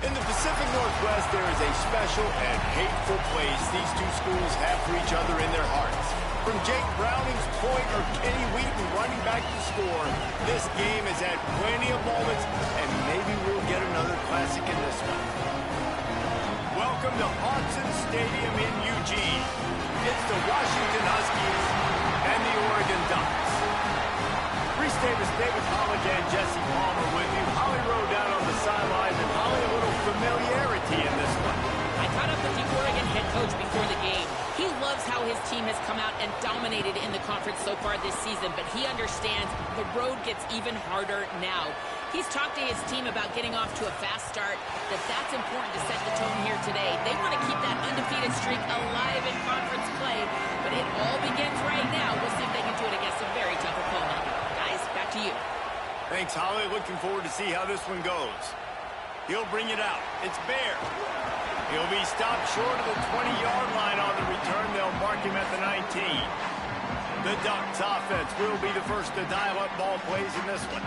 In the Pacific Northwest, there is a special and hateful place these two schools have for each other in their hearts. From Jake Browning's point or Kenny Wheaton running back to score, this game has had plenty of moments, and maybe we'll get another classic in this one. Welcome to Autzen Stadium in Eugene. It's the Washington Huskies and the Oregon Ducks. Reese Davis, David College, and Jesse Palmer with you. Holly Rowe down on the sideline, and Holly, a little familiarity in this one. I caught up with the Oregon head coach before the game. He loves how his team has come out and dominated in the conference so far this season, but he understands the road gets even harder now. He's talked to his team about getting off to a fast start, that's important to set the tone here today. They want to keep that undefeated streak alive in conference play, but it all begins right now. We'll see if they can do it against a very tough opponent. Guys, back to you. Thanks, Holly. Looking forward to see how this one goes. He'll bring it out. It's Bear. He'll be stopped short of the 20-yard line on the return. They'll mark him at the 19. The Ducks offense will be the first to dial up ball plays in this one.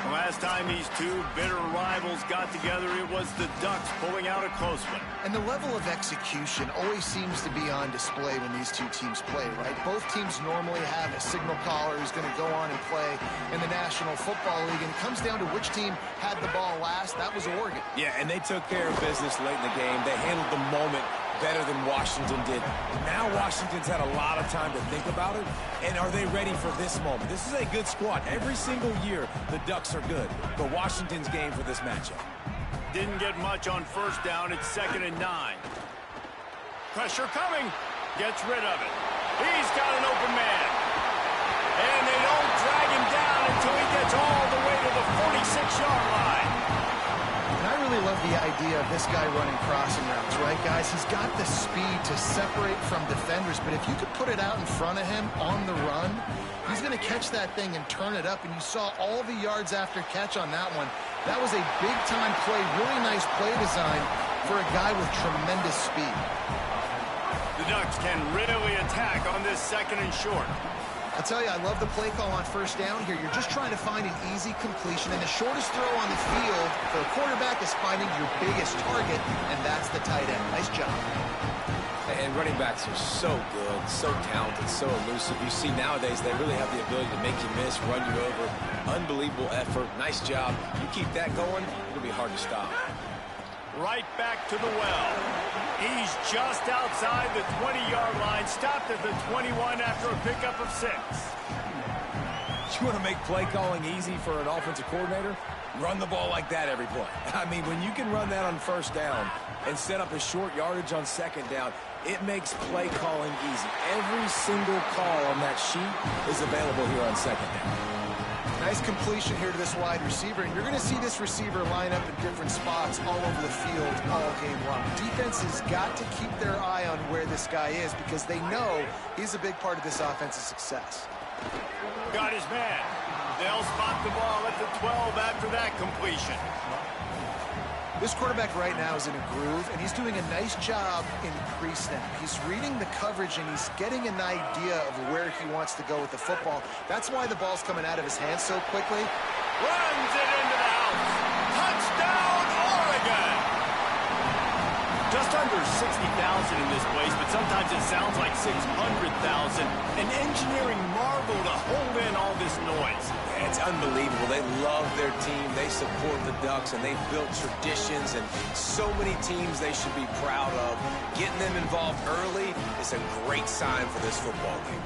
The last time these two bitter rivals got together, it was the Ducks pulling out a close one. And the level of execution always seems to be on display when these two teams play, right? Both teams normally have a signal caller who's going to go on and play in the National Football League, and it comes down to which team had the ball last. That was Oregon. Yeah, and they took care of business late in the game. They handled the moment better than Washington did. Now Washington's had a lot of time to think about it, and are they ready for this moment? This is a good squad. Every single year, the Ducks are good, but Washington's game for this matchup. Didn't get much on first down. It's 2nd and 9. Pressure coming. Gets rid of it. He's got an open man. And they don't drag him down until he gets all the way to the 46-yard line. And I really love the idea of this guy running crossing routes, right, guys? He's got the speed to separate from defenders, but if you could put it out in front of him on the run, he's going to catch that thing and turn it up, and you saw all the yards after catch on that one. That was a big-time play, really nice play design for a guy with tremendous speed. The Ducks can really attack on this 2nd and short. I'll tell you, I love the play call on first down here. You're just trying to find an easy completion, and the shortest throw on the field for a quarterback is finding your biggest target, and that's the tight end. Nice job. And running backs are so good, so talented, so elusive. You see nowadays they really have the ability to make you miss, run you over. Unbelievable effort. Nice job. You keep that going, it'll be hard to stop. Right back to the well. He's just outside the 20-yard line, stopped at the 21 after a pickup of 6. You want to make play calling easy for an offensive coordinator? Run the ball like that every play. I mean, when you can run that on first down and set up a short yardage on 2nd down, it makes play calling easy. Every single call on that sheet is available here on 2nd down. Nice completion here to this wide receiver, and you're going to see this receiver line up in different spots all over the field all game long. Defense has got to keep their eye on where this guy is because they know he's a big part of this offense's success. Got his man. They'll spot the ball at the 12 after that completion. This quarterback right now is in a groove, and he's doing a nice job in pre-snap. He's reading the coverage, and he's getting an idea of where he wants to go with the football. That's why the ball's coming out of his hands so quickly. Runs it into the house. Touchdown, Oregon! Just under 60,000 in this place, but sometimes it sounds like 600,000. An engineering marvel to hold in all this noise. It's unbelievable. They love their team. They support the Ducks, and they've built traditions and so many teams they should be proud of. Getting them involved early is a great sign for this football game.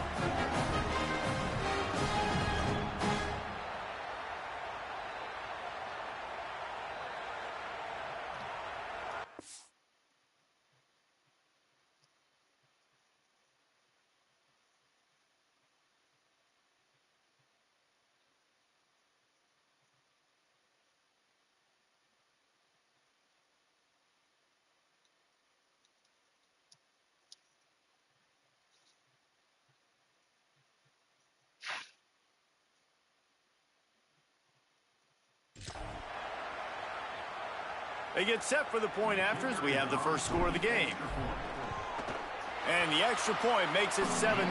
They get set for the point after as we have the first score of the game. And the extra point makes it 7-0.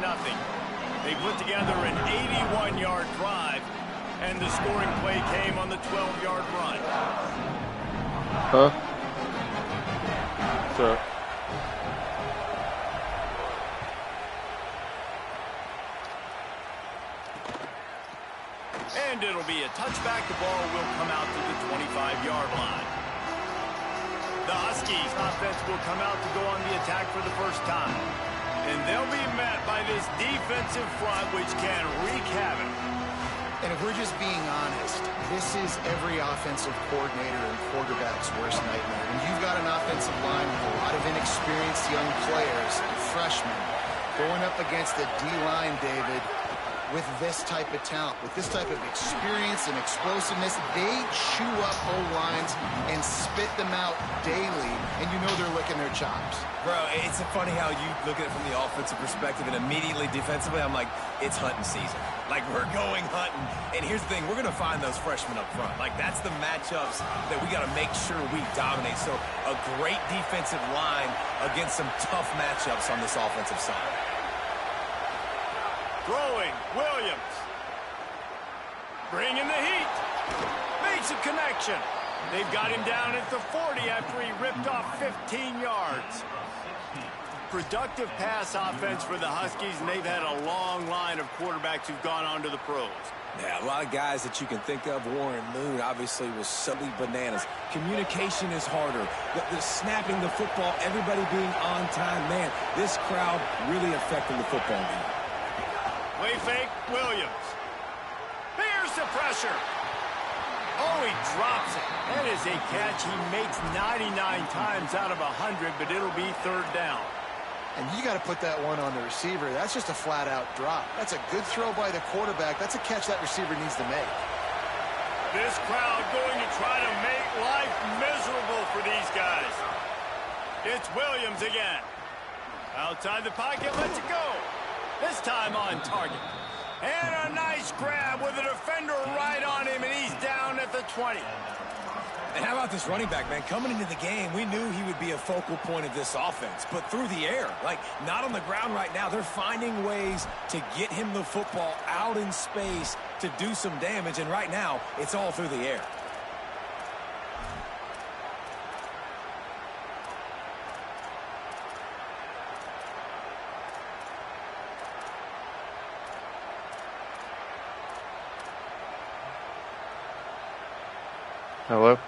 They put together an 81-yard drive, and the scoring play came on the 12-yard run. What's up? And it'll be a touchback. The ball will come out to the 25-yard line. The Huskies offense will come out to go on the attack for the first time. And they'll be met by this defensive front, which can wreak havoc. And if we're just being honest, this is every offensive coordinator and quarterback's worst nightmare. And you've got an offensive line with a lot of inexperienced young players and freshmen going up against the D-line, David, with this type of talent, with this type of experience and explosiveness. They chew up O-lines and spit them out daily, and you know they're licking their chops. Bro, it's funny how you look at it from the offensive perspective, and immediately defensively, I'm like, it's hunting season. Like, we're going hunting. And here's the thing, we're going to find those freshmen up front. Like, that's the matchups that we got to make sure we dominate. So a great defensive line against some tough matchups on this offensive side. Throwing, Williams. Bringing the heat. Makes a connection. They've got him down at the 40 after he ripped off 15 yards. Productive pass offense for the Huskies, and they've had a long line of quarterbacks who've gone on to the pros. Yeah, a lot of guys that you can think of. Warren Moon obviously was simply bananas. Communication is harder. The snapping the football, everybody being on time. Man, this crowd really affecting the football game. Play fake, Williams. Here's the pressure. Oh, he drops it. That is a catch he makes 99 times out of 100, but it'll be third down. And you got to put that one on the receiver. That's just a flat-out drop. That's a good throw by the quarterback. That's a catch that receiver needs to make. This crowd going to try to make life miserable for these guys. It's Williams again. Outside the pocket, lets it go. This time on target. And a nice grab with a defender right on him, and he's down at the 20. And how about this running back, man? Coming into the game, we knew he would be a focal point of this offense. But through the air, like not on the ground right now, they're finding ways to get him the football out in space to do some damage. And right now, it's all through the air. Hello?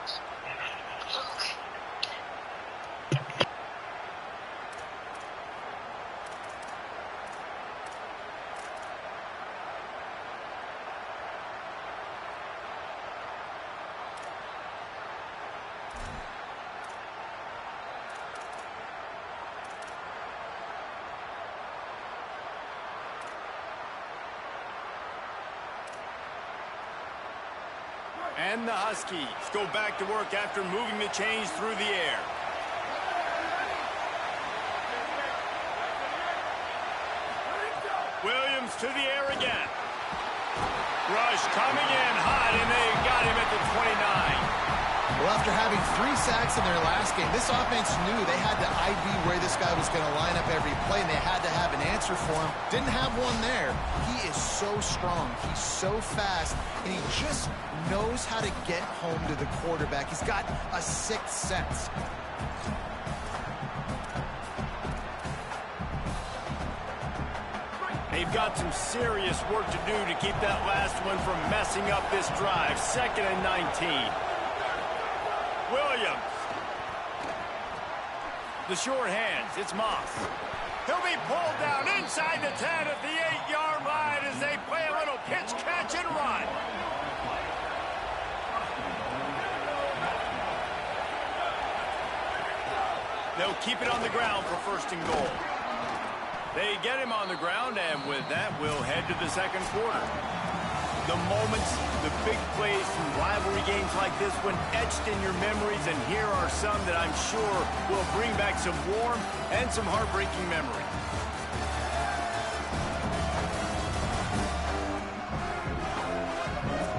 And the Huskies go back to work after moving the chains through the air. Williams to the air again. Rush coming in hot, and they got him at the 29. Well, after having 3 sacks in their last game, this offense knew they had to ID where this guy was going to line up every play, and they had to have an answer for him. Didn't have one there. He is so strong. He's so fast, and he just knows how to get home to the quarterback. He's got a sixth sense. They've got some serious work to do to keep that last one from messing up this drive. 2nd and 19. Williams. The short hands. It's Moss. He'll be pulled down inside the 10 at the 8-yard line as they play a little pitch, catch, and run. They'll keep it on the ground for 1st and goal. They get him on the ground, and with that, we'll head to the 2nd quarter. The moments, the big plays from rivalry games like this one etched in your memories, and here are some that I'm sure will bring back some warm and some heartbreaking memories.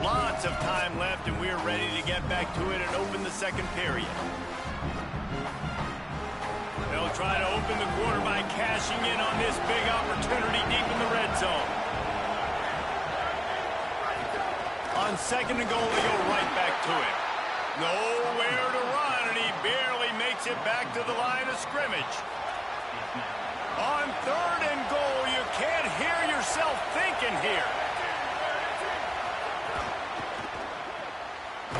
Lots of time left, and we're ready to get back to it and open the 2nd period. They'll try to open the quarter by cashing in on this big opportunity deep in the red zone. On 2nd and goal, they go right back to it. Nowhere to run, and he barely makes gets it back to the line of scrimmage. On 3rd and goal, you can't hear yourself thinking here.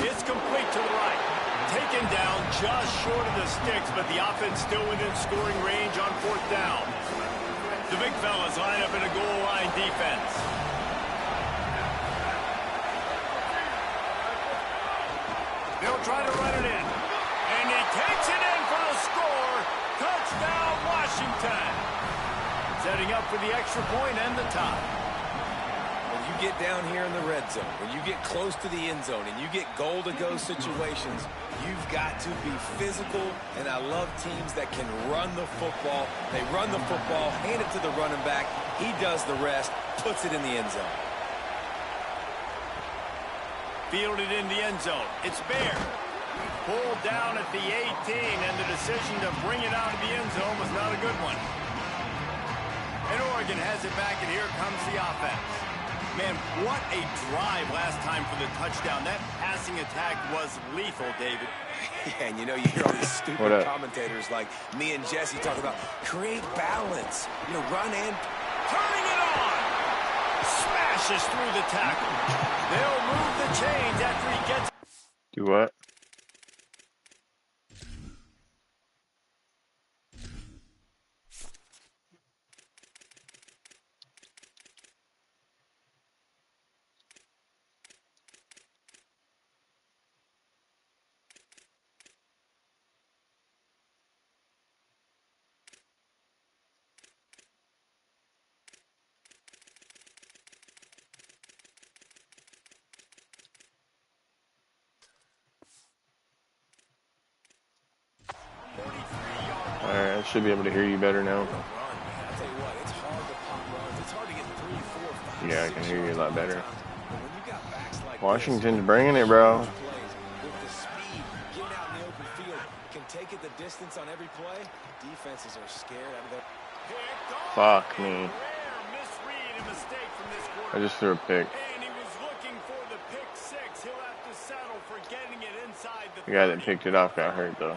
It's complete to the right. Taken down just short of the sticks, but the offense still within scoring range on 4th down. The big fellas line up in a goal line defense. They'll try to run it in. And he takes it in for the score. Touchdown, Washington. Setting up for the extra point and the tie. When you get down here in the red zone, when you get close to the end zone and you get goal-to-go situations, you've got to be physical, and I love teams that can run the football. They run the football, hand it to the running back. He does the rest, puts it in the end zone. Fielded in the end zone. It's Bear. Pulled down at the 18, and the decision to bring it out of the end zone was not a good one. And Oregon has it back, and here comes the offense. Man, what a drive last time for the touchdown. That passing attack was lethal, David. Yeah, and you know, you hear all these stupid commentators like me and Jesse talk about create balance. You know, run and turning it on. Smashes through the tackle. They'll move the chains after he gets. Do what? Alright, I should be able to hear you better now. Yeah, I can hear you a lot better. Washington's bringing it, bro. Fuck me. I just threw a pick. The guy that picked it off got hurt, though.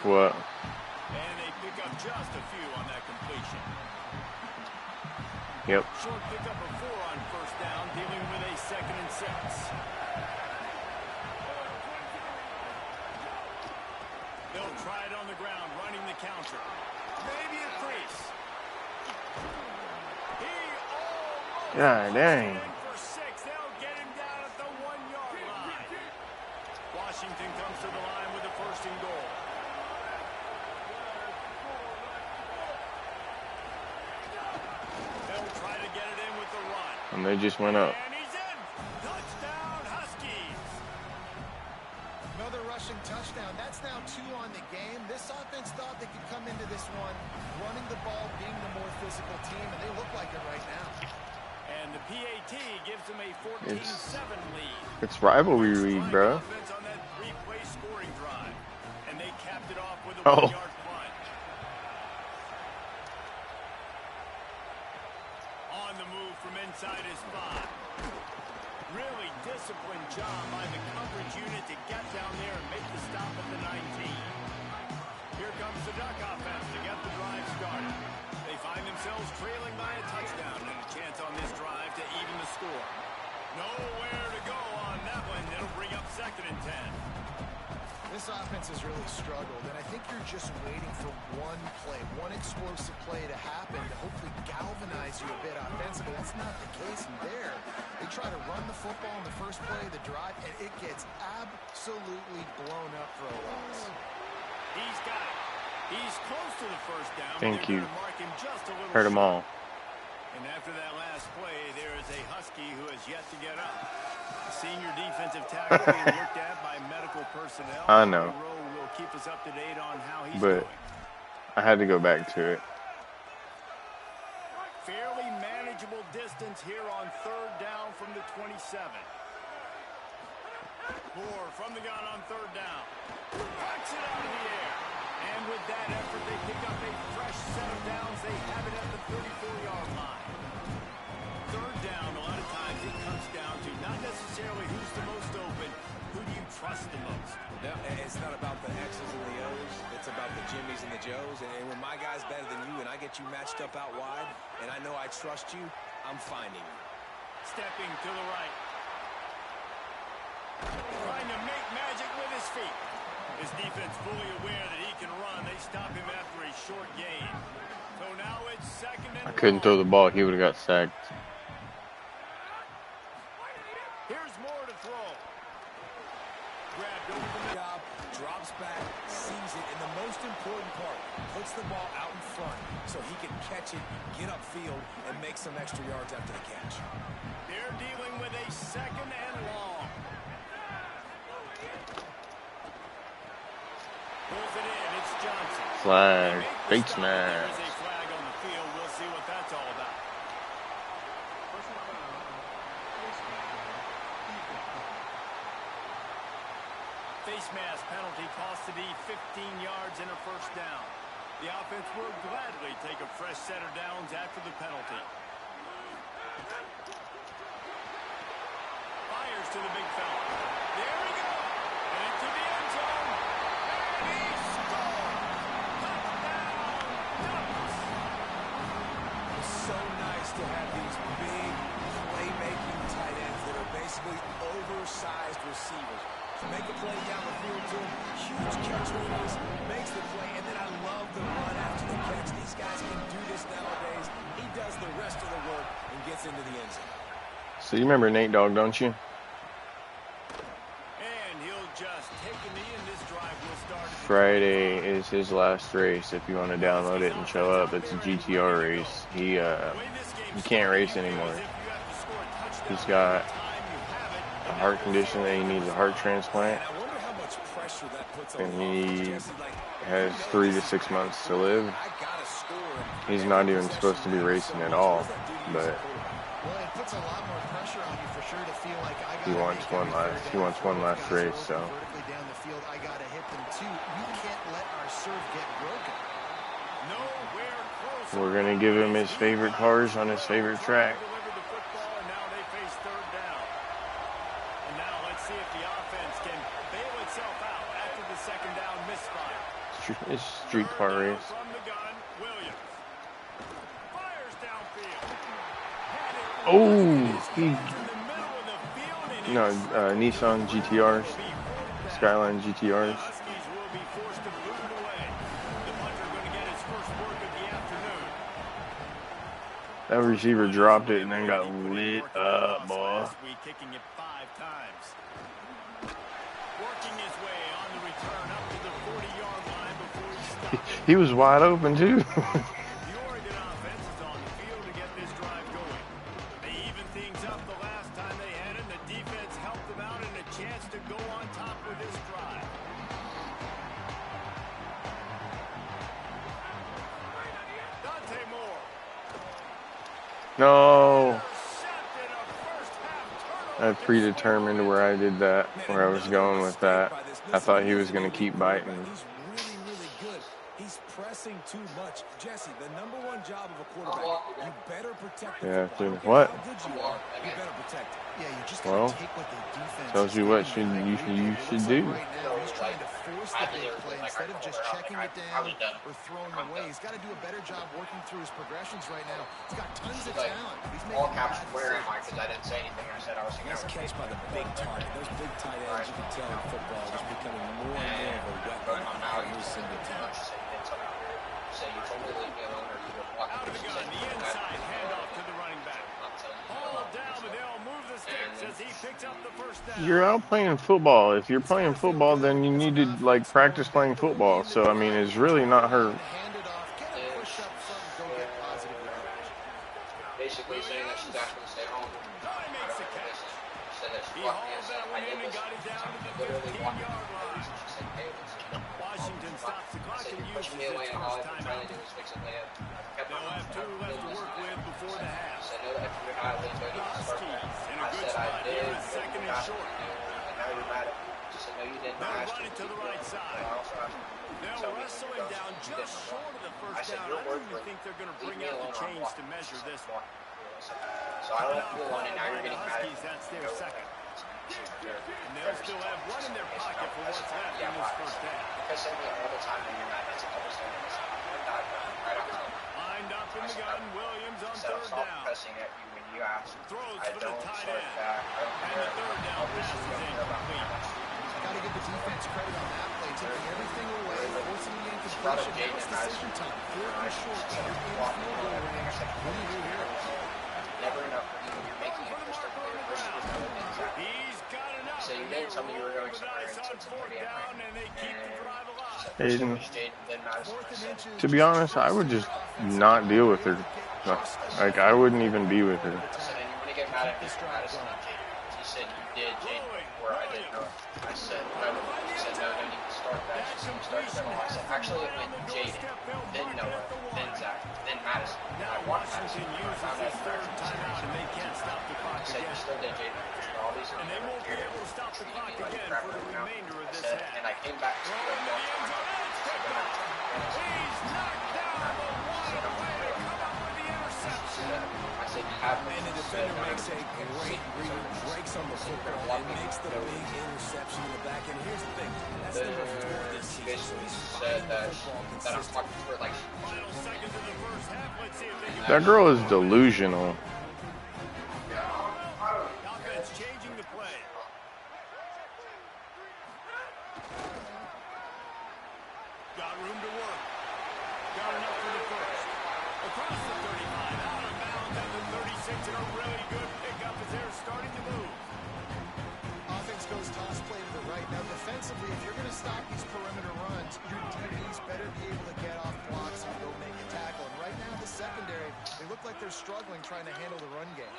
What? And they pick up just a few on that completion. Yep. Short pickup of 4 on 1st down, dealing with a 2nd and 6. They'll try it on the ground, running the counter. Maybe a crease. God dang. For 6, they'll get him down at the 1-yard line. Washington comes to the line with the 1st and goal. And they just went up. And he's in. Touchdown, Huskies. Another rushing touchdown. That's now 2 on the game. This offense thought they could come into this one running the ball, being the more physical team, and they look like it right now. And the PAT gives them a 14-7 lead. It's rivalry league, bro. On that 3-play scoring drive. And they capped it off with a 1-yard punt. On the move from inside his 5. Really disciplined job by the coverage unit to get down there and make the stop at the 19. Here comes the Duck offense to get the drive started. They find themselves trailing by a touchdown and a chance on this drive to even the score. Nowhere to go on that one. It'll bring up 2nd and 10. This offense has really struggled, and I think you're just waiting for one play, one explosive play to happen to hopefully galvanize you a bit offensively. That's not the case there. They try to run the football in the first play of the drive, and it gets absolutely blown up for a loss. He's got it. He's close to the 1st down. Thank you. Mark him just a little Heard them all. And after that last play, there is a Husky who has yet to get up. Senior defensive tackle being looked at by medical personnel. I know. Will keep us up to date on how he's But doing. I had to go back to it. Fairly manageable distance here on 3rd down from the 27. Moore from the gun on 3rd down. Backs it out of the air. And with that effort, they pick up a fresh set of downs. They have it at the 34-yard line. 3rd down, trust the most. No, it's not about the X's and the O's. It's about the Jimmys and the Joes. And when my guy's better than you and I get you matched up out wide, and I know I trust you, I'm finding you. Stepping to the right. Trying to make magic with his feet. His defense fully aware that he can run. They stop him after a short gain. So now it's second and I couldn't throw the ball. He would have got sacked. Here's more to throw. Grabbed over the Job, drops back, sees it, and the most important part, puts the ball out in front so he can catch it, get upfield, and make some extra yards after the catch. They're dealing with a second and long. Pulls it in. It's Johnson. Flag. Face There mask. is a flag on the field. We'll see what that's all about. Face mask penalty cost the D 15 yards and a first down. The offense will gladly take a fresh set of downs after the penalty. Fires to the big fella. There we go. And into the end zone. And he scores. Touchdown, Ducks. It's so nice to have these big playmaking tight ends that are basically oversized receivers. To make a play down the field to him, huge catch radius, makes the play, and then I love the run after the catch. These guys can do this nowadays. He does the rest of the work and gets into the end zone. So you remember Nate Dogg, don't you? And he'll just take a knee, and this drive will start. Friday is his last race. If you want to download it and show up, it's a GTR race. He can't race anymore. He's got a heart condition that he needs a heart transplant, And I wonder how much pressure that puts on and the he offense. Jesse, like, has 3 to 6 months to live. I gotta score. He's not even supposed to be racing at all, but Well, it puts a lot more pressure on you for sure to feel like I he gotta wants make one every last. third He down. wants one Those last guys race. are So vertically down the field, I gotta hit them too. You can't let our serve get broken. Nowhere close. we're gonna give him his favorite cars on his favorite track. Delivered the football, and now they face third down. And now let's see if the offense can bail itself out after the second down misfire. It's street car Third down race. from the gun, Williams. Fires downfield. Had it Oh, right in he his hands in the middle of the field, and no it's Nissan GTRs, will be fourth down. Skyline The GTRs. Huskies will be forced to boot it away. The punter going to get his first work of the afternoon. That receiver dropped it and then got lit up, boy. Last week, kicking it 5 times. Working his way on the return up to the 40-yard line before he stopped. He was wide open too. The Oregon offense is on the field to get this drive going. They evened things up the last time they had it. The defense helped them out and a chance to go on top with this drive. Dante Moore. No, Intercepted, a first-half turnover. I predetermined where I did that, where I was going with that. I thought he was gonna keep biting. He's really, really good. He's pressing too much. Jesse, the #1 job of a quarterback, you better protect the Yeah, football. dude, I don't care what? how good you are, you better protect it. Yeah, you just gotta Well, take what the defense tells is you what giving you you. should It looks do. like right now he's trying to force the big play instead of just checking it down or throwing away. He's got to do a better job working through his progressions right now. He's got tons of talent. He's making All caps bad where am I? decisions. Because I didn't say anything. I said I was Nice catch by the big target. Those big tight ends, you can tell in football, just becoming more and more of a weapon every single time. Say you told me to leave me alone or you were walking Out of the gun, the inside handoff to the running back. Ball down, but they'll move the sticks as he picks up the first down. You're out playing football. If you're playing football, then you need to like practice playing football. So I mean, it's really not her. Hand it off, get a push up front, go get positive yardage. basically saying that she's asking to stay home. Now he makes the catch. She said that she He walked me hauled and said, that I one did in and this. got it down to the Literally walked me 15-yard line. She said, hey, listen. Washington stops the I clock said, and you pushed uses me away its and all first I've been trying timeout. to do is fix it layup. I've kept They'll my have 2 left to work with before the half. I said, no, that you're not really going The to start Huskies that. in a I good said, I spot did. here is second and short. And now you're mad at me. She said, no, you didn't. They'll I asked run you it to the do right it. side. And I also asked you to They'll tell me wrestle you him don't. down You just didn't. short of the I first said, down. your I word don't for even think they're going to leave bring me out the alone or I'm chains to walking. measure this She said, one. walk. So I left you alone and now you're getting mad at Huskies, me. that's their No. second. So And they'll still have one in their pocket for what's left in this first half. Because simply all the time when you're not hits a couple seconds, right on top. Lined up in the gun, Williams on Instead of third stop down. pressing at you when you ask, Throws I for the don't tight start end. back. I don't And care. the third down pass is incomplete. Got to give the defense credit on that play, taking everything away, forcing the Brought up incompletion. Now Jaden it's and Madison. decision time. Fourth and short, so you're in field goal range. What do you do here? Never enough for you. You're making it crystal clear. First, there's no things. He's got enough. So you didn't tell me you were going somewhere and took some pretty down, and they keep the drive alive. Hayden, Then Madison. to be honest, I would just not deal with her. Like, I wouldn't even be with her. So then you want to get mad at Mr. Madison and Jaden. He said you did Jaden before I didn't know. I said no. He said no, you can start that. You start that. I said actually it went Jaden, then Noah, then Zach, then Madison. I want Madison. I found out third timeout, and they can't stop the clock I said you still did Jaden. All these And they won't be able to stop the clock again for the remainder of this half. and I came back to the He's knocked down the wide away to come up with the interception. I said you have And the defender makes a great read, breaks on the football, and makes the big interception in the back end. Here's the thing, that's number 4 this season. So basically he's said that football I'm talking for like Final seconds of the first half. Let's see if they can. That girl is delusional. Offense changing the play. Got room to work. Got enough for the first. Across the 35, out of bounds at the 36, and a really good pickup as they're starting to move. Offense goes toss play to the right. Now, defensively, if you're going to stop these perimeter runs, your DBs better be able to get off blocks and go make a tackle. And right now, the secondary, they look like they're struggling trying to handle the run game.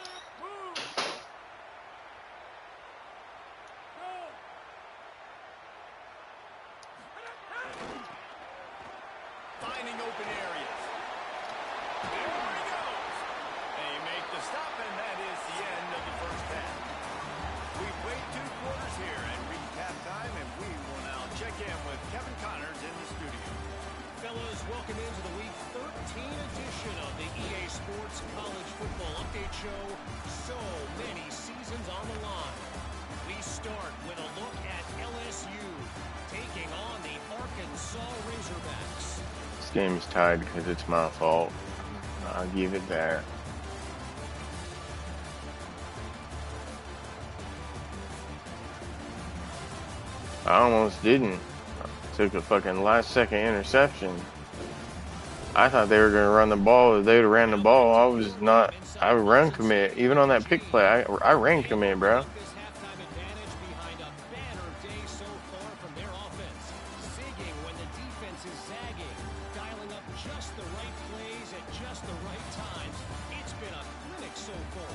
Finding open areas. There he goes. They make the stop, and that is the end of the first half. We've played 2 quarters here and reached halftime, and we will now check in with Kevin Connors in the studio. Fellas, welcome into the Week 13 edition of the EA Sports College Football Update Show. So many seasons on the line. We start with a look at LSU taking on the Arkansas Razorbacks. This game is tied because it's my fault. I'll give it that. I almost didn't. Took a fucking last second interception. I thought they were going to run the ball. If they would have ran the ball, I was not. I would run commit. Even on that pick play, I ran commit, bro. This halftime advantage behind a banner day so far from their offense. Zigging when the defense is zagging. Dialing up just the right plays at just the right times. It's been a clinic so far.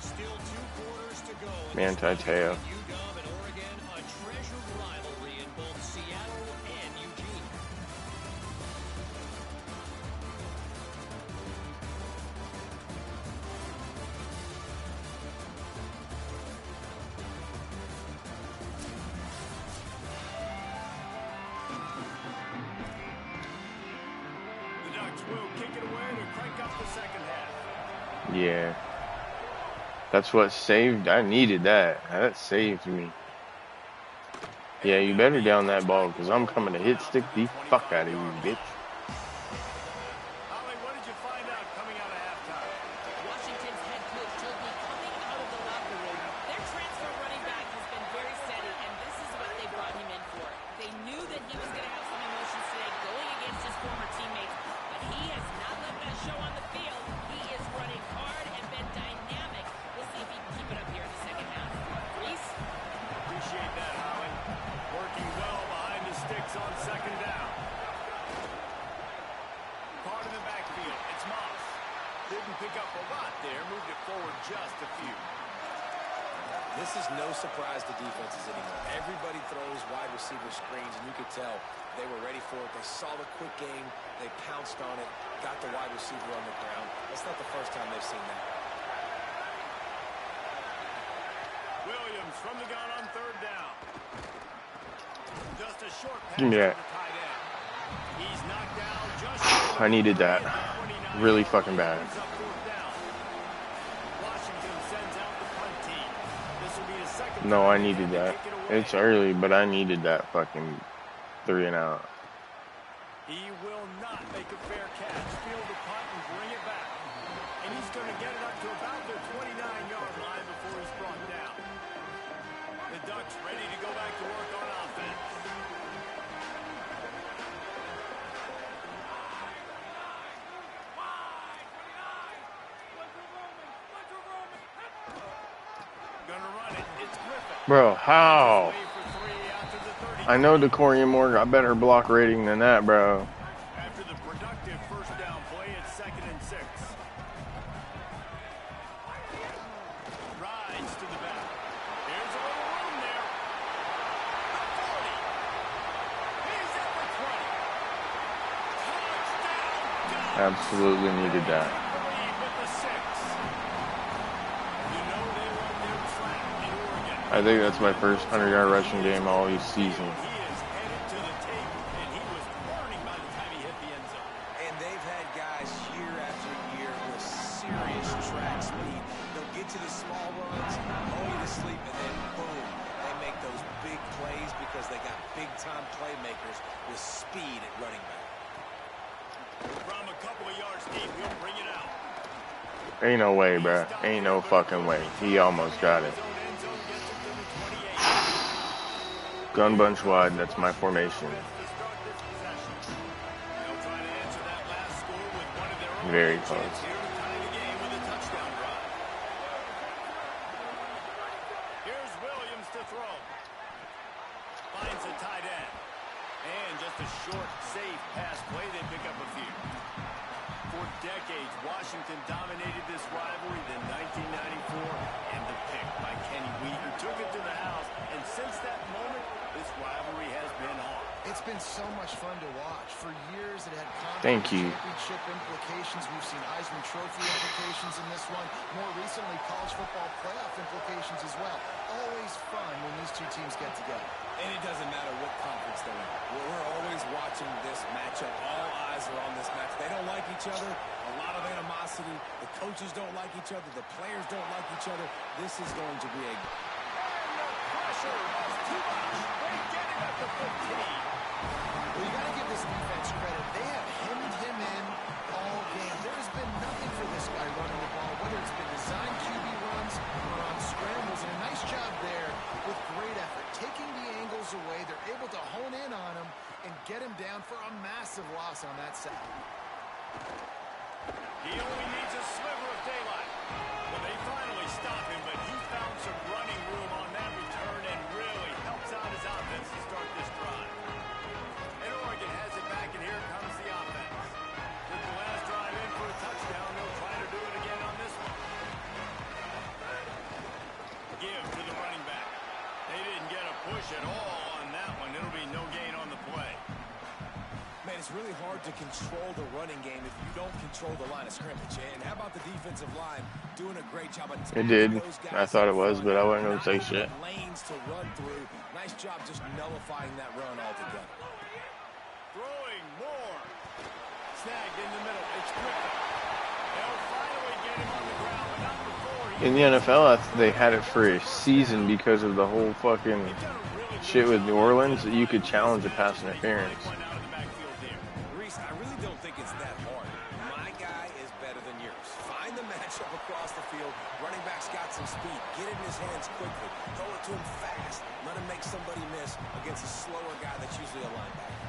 Still 2 quarters to go. Manti Te'o. UW and Oregon, a treasured rivalry in both Seattle and Eugene. The Ducks will kick it away to crank up the second half. Yeah. That's what saved. I needed that. That saved me. Yeah, you better down that ball because I'm coming to hit stick the fuck out of you, bitch. Holly, what did you find out coming out of halftime? Washington's head coach told me coming out of the locker room, their transfer running back has been very steady, and this is what they brought him in for. They knew that he was going to have some emotions today going against his former teammates, but he has not let that show on the field. He is running hard and been dynamic. We'll see if he can keep it up here in the second half. Reese? Appreciate that, Holly. Working well behind the sticks on second down. Caught in the backfield. It's Moss. Didn't pick up a lot there. Moved it forward just a few. This is no surprise to defenses anymore. Everybody throws wide receiver screens, and you could tell they were ready for it. They saw the quick game. They pounced on it, got the wide receiver on the ground. That's not the first time they've seen that. Williams from the gun on third down. Just a short pass Give me that. to the tight end. He's knocked down just I needed that. 29. Really fucking bad. Brings up fourth down. Washington sends out the punt team. This will be a No, I needed that. It's early, but I needed that fucking 3 and out. He will not make a fair catch. Field the punt and bring it back. And he's going to get it up to about the 29-yard line before he's brought down. The Ducks ready to go back to work on offense. Gonna run it. It's Griffin. Bro, how? I know Decorian Moore got better block rating than that, bro. After the productive first down play, it's 2nd and 6. Rides to the back. Here's a little room there. The 40. He's at the 20. Touchdown. Absolutely needed that. With the 6. You know they run their trap in Oregon. I think that's my first 100-yard rushing game all season. He is headed to the tape, and he was burning by the time he hit the end zone. And they've had guys year after year with serious track speed. They'll get to the small runs, lull you to sleep, and then boom, they make those big plays because they got big-time playmakers with speed at running back. From a couple of yards deep, he'll bring it out. Ain't no way, bro. Ain't no fucking way. He almost got it. Gun bunch wide, that's my formation. Very close. Here's Williams to throw. Finds a tight end. And just a short, safe pass play. They pick up a few. For decades, Washington dominated this rivalry. Then 1994, and the pick by Kenny Wheaton took it to the house. And since that moment, this rivalry has been on. It's been so much fun to watch. For years, it had Thank conference you. championship implications. We've seen Heisman Trophy implications in this one. More recently, college football playoff implications as well. Always fun when these two teams get together. And it doesn't matter what conference they're in. We're always watching this matchup. All eyes are on this match. They don't like each other. A lot of animosity. The coaches don't like each other. The players don't like each other. This is going to be a... Pressure was too much. They get it at the 15. Well, you got to give this defense credit. They have hemmed him in all game. There has been nothing for this guy running the ball, whether it's been designed QB runs or on scrambles. And a nice job there with great effort. Taking the angles away, they're able to hone in on him and get him down for a massive loss on that sack. He only needs a sliver of daylight. Well, they finally stop him, but he found some running room on that return and really helps out his offense to start this drive. And Oregon has it back, and here comes the offense. Took the last drive in for a touchdown. They'll try to do it again on this one. Give to the running back. They didn't get a push at all on that one. It'll be no gain on the play. Man, it's really hard to control the running game if you don't control the line of scrimmage. And how about the defensive line doing a great job? It did. I thought it was, but I wasn't going to say shit. Lanes to run through. Nice job just nullifying that run altogether. Throwing more. Snagged in the middle. It's Griffin. They'll finally get him on the ground, but not before. In the NFL, they had it for a season because of the whole fucking shit with New Orleans that you could challenge a pass interference. Reese, I really don't think it's that hard. My guy is better than yours. Find the matchup across the field. Running back's got some speed. Get it in his hands quickly. Throw it to him fast. Let him make somebody miss against a slower guy that's usually a linebacker.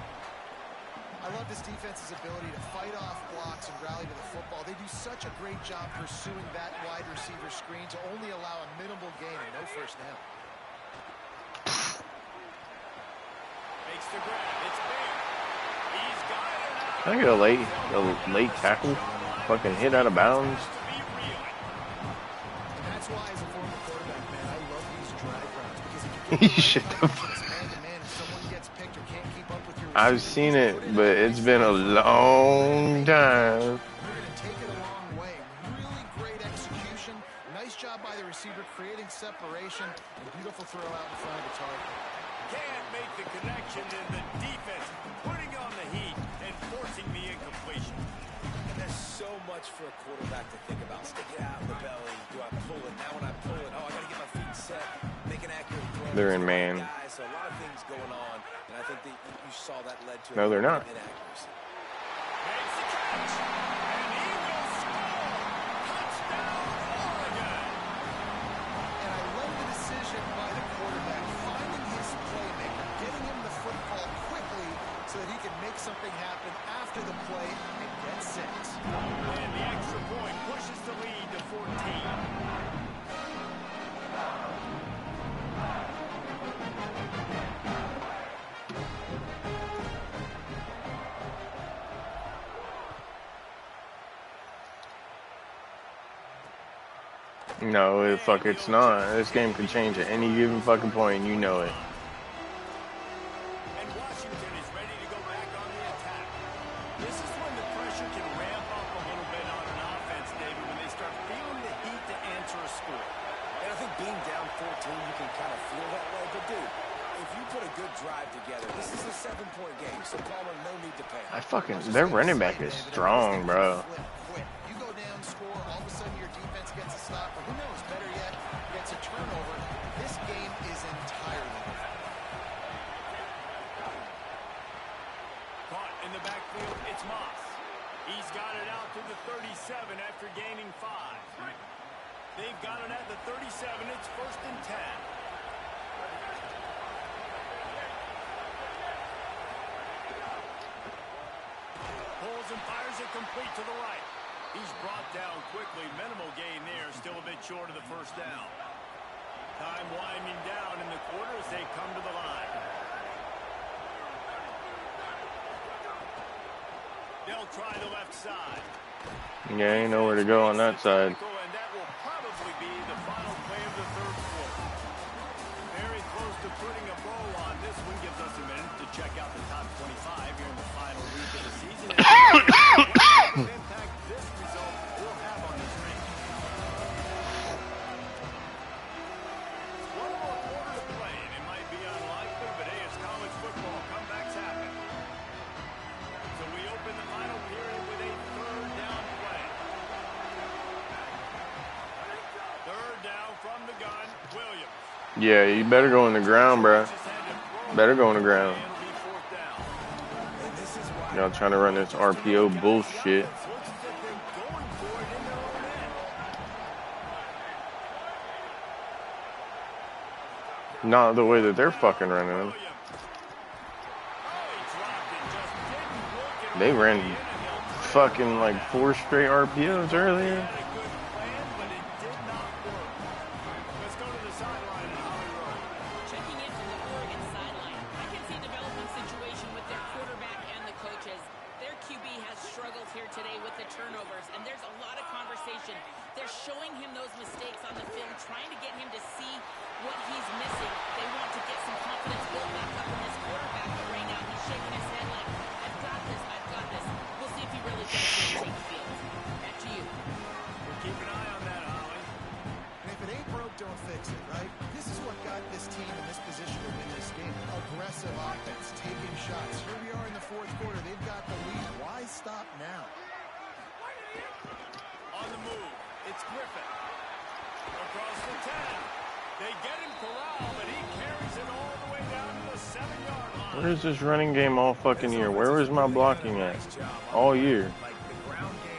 I love this defense's ability to fight off blocks and rally to the football. They do such a great job pursuing that wide receiver screen to only allow a minimal gain and no first down. Makes the grab. It's big. He's got it. Can I get a late tackle? Fucking hit out of bounds. And that's why, as a former quarterback, man, I love these drag routes because if you get Shit the fuck. man-to-man, if someone gets picked or can't keep up with your I've seen it, but it's been a long time. You're going to take it a long way. Really great execution. Nice job by the receiver creating separation. And beautiful throw out in front of the target. Can't make the connection in the defense, putting on the heat and forcing the incompletion. And there's so much for a quarterback to think about. Stick it out in the belly. Do I pull it? Now when I pull it, oh, I got to get my feet set. Make an accurate They're in man. So a lot of things going on, and I think that you saw that led to No, they're not. inaccuracy. Makes the catch, and he will score. Touchdown, Oregon. And I love the decision by the quarterback, finding his playmaker, getting him the football quickly so that he can make something happen after the play and get 6. And the extra point pushes the lead to 14. No, it's not. This game could change at any given fucking point, and you know it. And Washington is ready to go back on the attack. This is when the pressure can ramp up a little bit on an offense, David, when they start feeling the heat to answer a score. And I think being down 14, you can kind of feel that way. But, dude, if you put a good drive together, this is a 7-point game, so Palmer, no need to panic. Their running back is strong, bro. You go down, score, all of a sudden your defense gets a stop, or who knows, better yet, gets a turnover. This game is entirely different. Caught in the backfield, it's Moss. He's got it out to the 37 after gaining 5. They've got it at the 37. It's 1st and 10. Pulls and fires it complete to the right. He's brought down quickly. Minimal gain there. Still a bit short of the 1st down. Time winding down in the quarter as they come to the line. They'll try the left side. Yeah, ain't nowhere to go on that side. And that will probably be the final play of the 3rd quarter. Very close to putting a bow on this one. Gives us a minute to check out the top 25 here in the final week of the season. And impact this result will have on this range. One more quarter to play, and it might be unlikely, but hey, it's college football. Comebacks happen. So we open the final period with a 3rd down play. 3rd down from the gun, Williams. Yeah, you better go on the ground, bro. Better go on the ground. Y'all trying to run this RPO bullshit. Not the way that they're fucking running them. They ran fucking like 4 straight RPOs earlier. Checking in from the Oregon sideline. I can see a developing situation with their quarterback and the coaches. Their QB has struggled here today with the turnovers, and there's a lot of conversation. They're showing him those mistakes on the film, trying to get him to see what he's missing. They want to get some confidence built back up in this quarterback, but right now he's shaking his head like, I've got this, I've got this. We'll see if he really does take the field. Back to you. We'll keep an eye on that, Holly. And if it ain't broke, don't fix it, right? This is what got this team in this position to win this game. Aggressive offense, taking shots. Here we are in the 4th quarter. They've got the lead. Why stop now? On the move, it's Griffin. Across the 10. They get him corralled, but he carries it all the way down to the 7-yard line. Where is this running game all fucking year? Where was my blocking at? All year.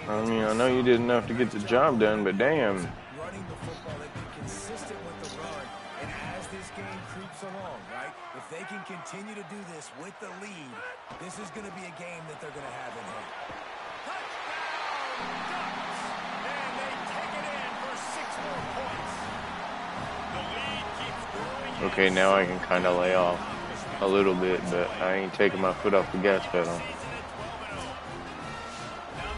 I mean, I know you did enough to get the job done, but damn. Running the football, they've been consistent with the run. And as this game creeps along, right, if they can continue to do this with the lead, this is going to be a game that they're going to have in hand. Touchdown, Ducks! And they take it in for 6 more points. The lead keeps growing. Okay, now I can kind of lay off a little bit, but I ain't taking my foot off the gas pedal. Now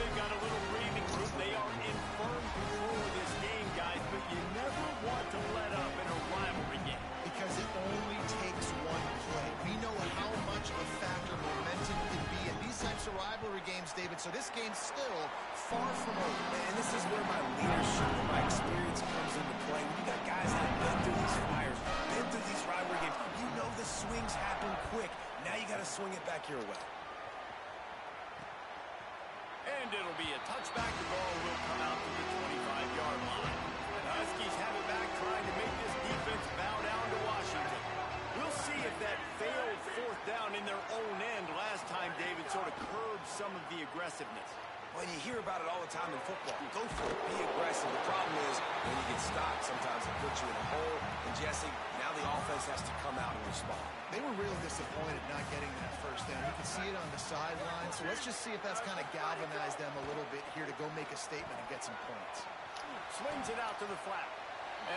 they've got a little breathing room. They are in firm control of this game, guys, but you never want to let up in a rivalry game. Because it only takes one play. We know how much of a factor momentum can be in these types of rivalry games, David, so this game's still far from over. And this is where my leadership and my experience comes into play. When you got guys that have been through these fires, been through these rivalry games, you know the swings happen quick. Now you got to swing it back your way. And it'll be a touchback. The ball will come out to the 25-yard line. The Huskies have it back, trying to make this defense bow down to Washington. football. Go for it. Be aggressive. The problem is when you get stopped, sometimes it puts you in a hole. And Jesse, now the offense has to come out and respond. They were real disappointed not getting that first down. You can see it on the sideline. So let's just see if that's kind of galvanized them a little bit here to go make a statement and get some points. Swings it out to the flat.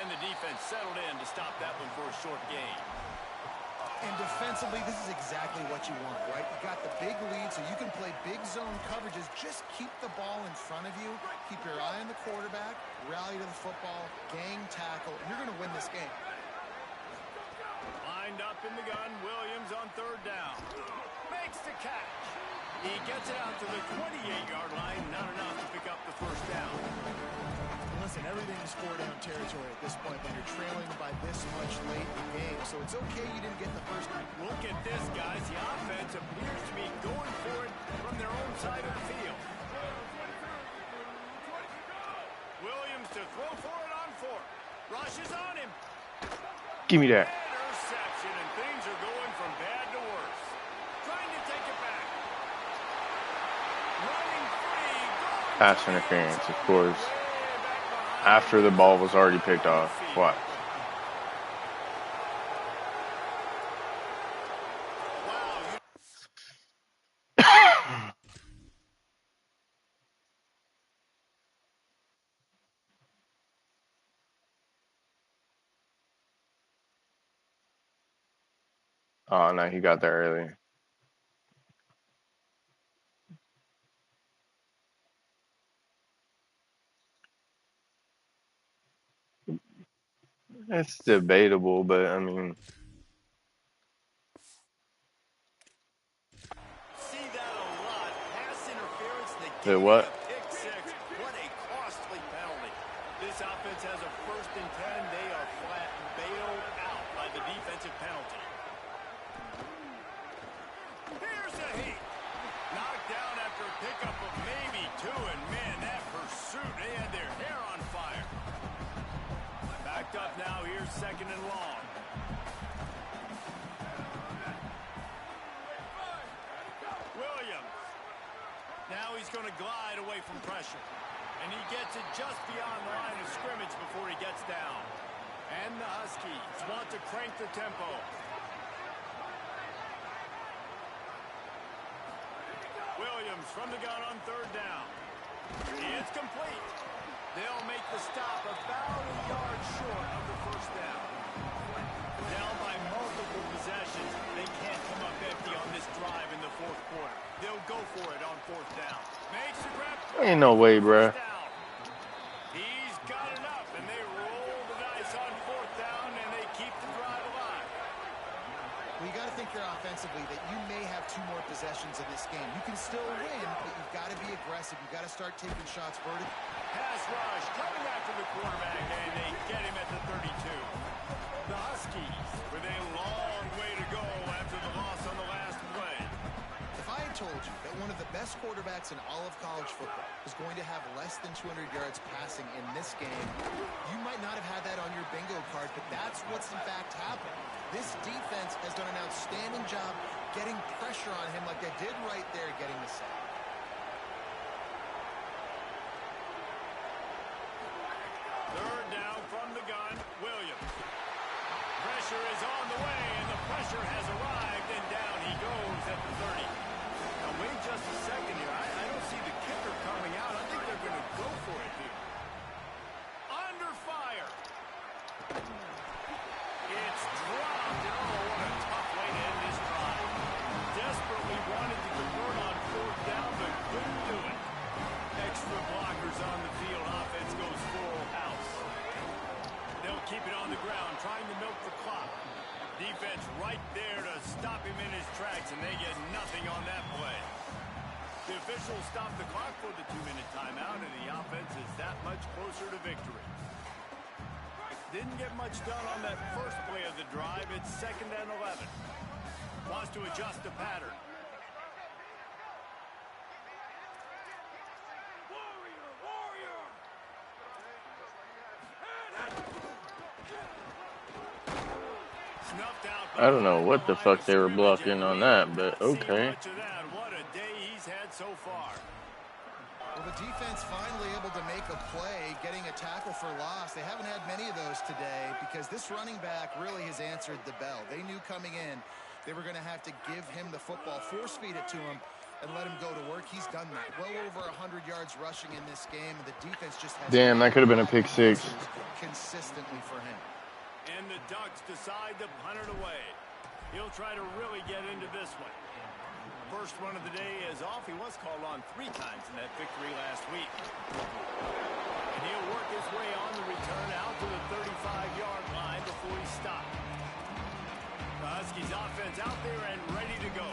And the defense settled in to stop that one for a short gain. And defensively, this is exactly what you want, right? You got the big lead, so you can play big zone coverages. Just keep the ball in front of you. Keep your eye on the quarterback. Rally to the football. Gang tackle. And you're going to win this game. Lined up in the gun. Williams on third down. Makes the catch. He gets it out to the 28-yard line. Not enough to pick up the first down. Listen, everything is four-down territory at this point when you're trailing by this much late in the game. So it's okay you didn't get the first. Look at this, guys. The offense appears to be going for it from their own side of the field. Williams to throw for it on fourth. Rush is on him. Give me that. Interception, and things are going from bad to worse. Trying to take it back. Running free. Pass interference, of course. After the ball was already picked off. What? Oh, no, he got there early. It's debatable, but I mean, See that a lot. Pass interference. the what? Pick six. What a costly penalty. This offense has a 1st and 10. They are flat bailed out by the defensive penalty. Here's a heat. Knocked down after a pickup of maybe 2. And man, that pursuit, they had their hair on fire. Backed up now. Here's 2nd and long. Williams. Now he's going to glide away from pressure. And he gets it just beyond the line of scrimmage before he gets down. And the Huskies want to crank the tempo. Williams from the gun on 3rd down. It's complete. They'll make the stop about a yard short of the first down. Down by multiple possessions. They can't come up empty on this drive in the 4th quarter. They'll go for it on 4th down. Makes the grab. Ain't no way, bruh. He's got enough, and they roll the dice on 4th down, and they keep the drive alive. Well, you got to think here offensively that you may have 2 more possessions in this game. You can still win, but you've got to be aggressive. You've got to start taking shots vertically. Pass rush coming after the quarterback, and they get him at the 32. The Huskies with a long way to go after the loss on the last play. If I had told you that one of the best quarterbacks in all of college football is going to have less than 200 yards passing in this game, you might not have had that on your bingo card, but that's what's in fact happened. This defense has done an outstanding job getting pressure on him like they did right there, getting the sack. Third down from the gun, Williams. Pressure is on the way, and the pressure has arrived, and down he goes at the 30. Now, wait just a second here. I don't see the kicker coming out. I think they're going to go for it here. Under fire. It's dropped, and oh, what a tough way to end this drive. Desperately wanted to convert on 4th down, but couldn't do it. Extra blockers on the field. Offense goes full house. They'll keep it on the ground, trying to milk the clock. Defense right there to stop him in his tracks, and they get nothing on that play. The officials stop the clock for the 2-minute timeout, and the offense is that much closer to victory. Didn't get much done on that first play of the drive. It's 2nd and 11. Wants to adjust the pattern. I don't know what the fuck they were blocking on that, but okay. What a day he's had so far. Well, the defense finally able to make a play, getting a tackle for loss. They haven't had many of those today because this running back really has answered the bell. They knew coming in they were going to have to give him the football, force feed it to him, and let him go to work. He's done that. Well over 100 yards rushing in this game, and the defense just has... Damn, that could have been a pick six. ...consistently for him. And the Ducks decide to punt it away. He'll try to really get into this one. First run of the day is off. He was called on 3 times in that victory last week. And he'll work his way on the return out to the 35-yard line before he stopped. The Huskies offense out there and ready to go.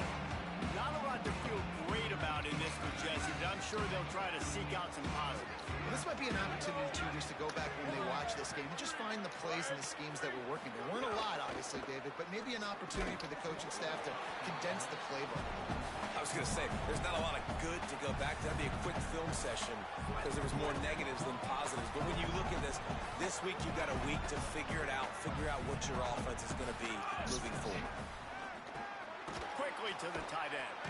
Not a lot to feel great about in this for Jesse, but I'm sure they'll try to seek out some positives. Well, this might be an opportunity, too, just to go back when they watch this game and just find the plays and the schemes that were working. There weren't a lot, obviously, David, but maybe an opportunity for the coaching staff to condense the playbook. I was going to say, there's not a lot of good to go back to. That'd be a quick film session because there was more negatives than positives. But when you look at this week you've got a week to figure out what your offense is going to be moving forward. Quickly to the tight end.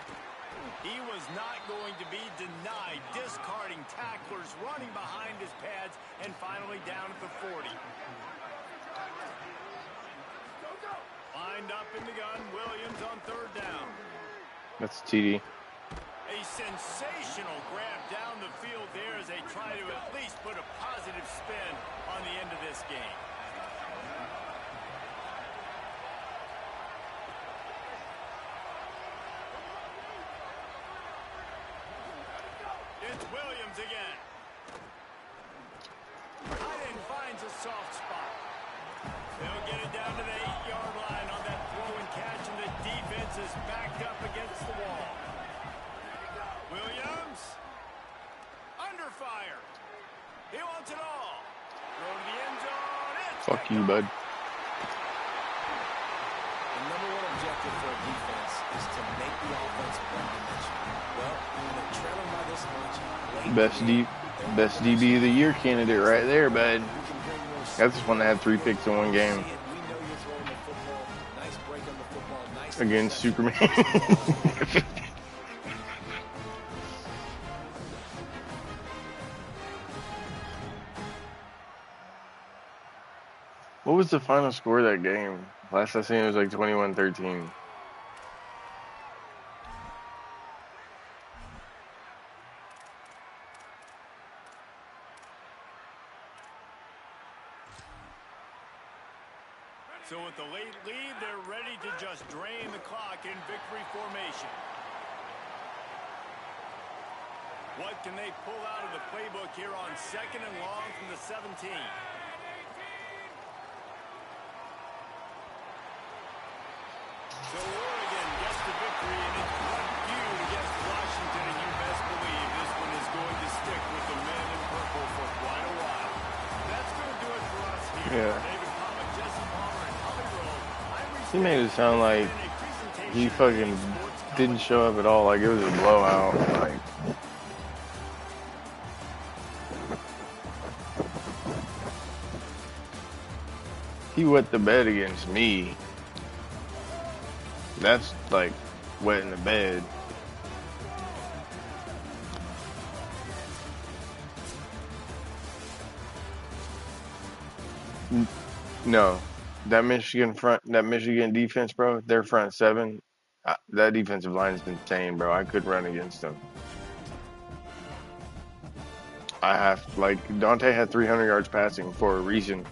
He was not going to be denied, discarding tacklers, running behind his pads, and finally down at the 40. Lined up in the gun, Williams on 3rd down. That's TD. A sensational grab down the field there as they try to at least put a positive spin on the end of this game. It's Williams again. Tight end finds a soft spot. They'll get it down to the 8-yard line on that throw and catch, and the defense is backed up against the wall. Williams, under fire. He wants it all. Throw to the end zone. It's Fuck you, bud. The number one objective for a defense is to make the offense one-dimensional. Well, when they're trailing by this much, Best DB of the year candidate right there, bud. That's one that had 3 picks in one game. Against Superman. What was the final score of that game? Last I seen it was like 21-13. So with the late lead, they're ready to just drain the clock in victory formation. What can they pull out of the playbook here on 2nd and long from the 17? So Oregon gets the victory, and it's 1-0 against Washington, and you best believe this one is going to stick with the men in purple for quite a while. That's going to do it for us here. Yeah. David Palmer, Jesse Palmer, and Holly Rowe. He made it sound like he fucking didn't show up at all, like it was a blowout. Like, he wet the bed against me. That's like wetting the bed. No, that Michigan defense, bro. Their front 7, that defensive line is insane, bro. I could run against them. Dante had 300 yards passing for a reason.